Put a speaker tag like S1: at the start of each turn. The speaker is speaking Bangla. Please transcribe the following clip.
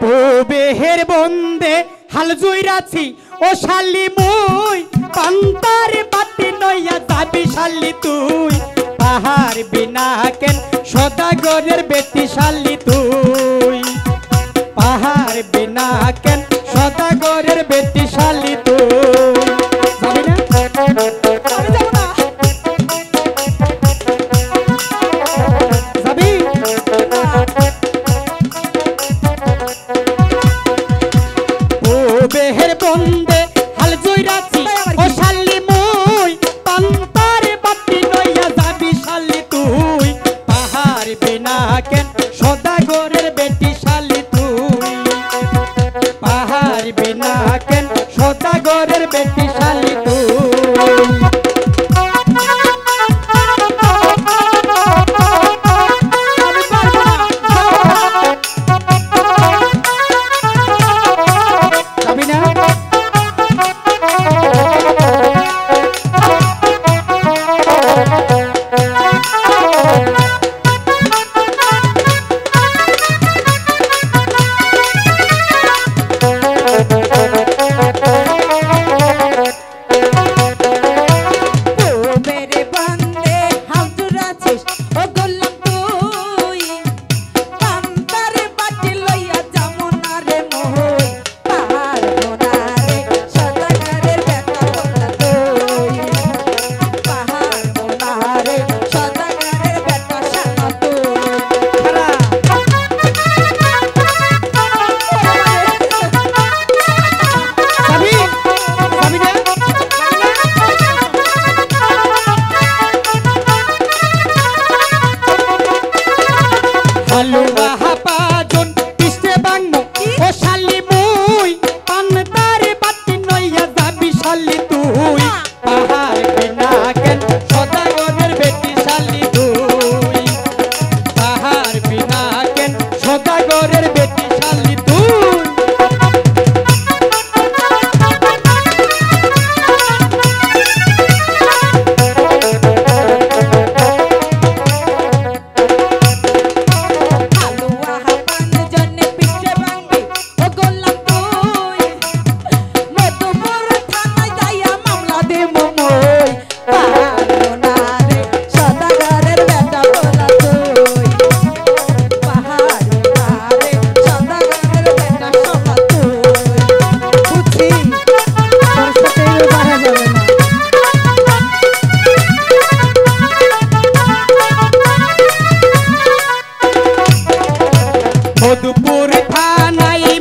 S1: পুবেহের বন্দে হাল জুইরাছি ও শালি মুই পান্তার বাতি নইয়া যাবি শালি তুই পাহাড় বিনা কেন সদাগরের বেটি শালি তুই পাহাড় বিনা কেন সদাগরের বেটি শালি তুই যাবি না আমি যাব না যাবি বেহের বন্দে হাল জুইরাছি ও শালি মুই পান্তার বাতি নইয়া যাবি শালি তুই পাহাড় বিনা কেন সদাগরের বেটি শালি তুই পাহাড় বিনা কেন সদাগরের বেটি শালি তুই মধুপুর থানায়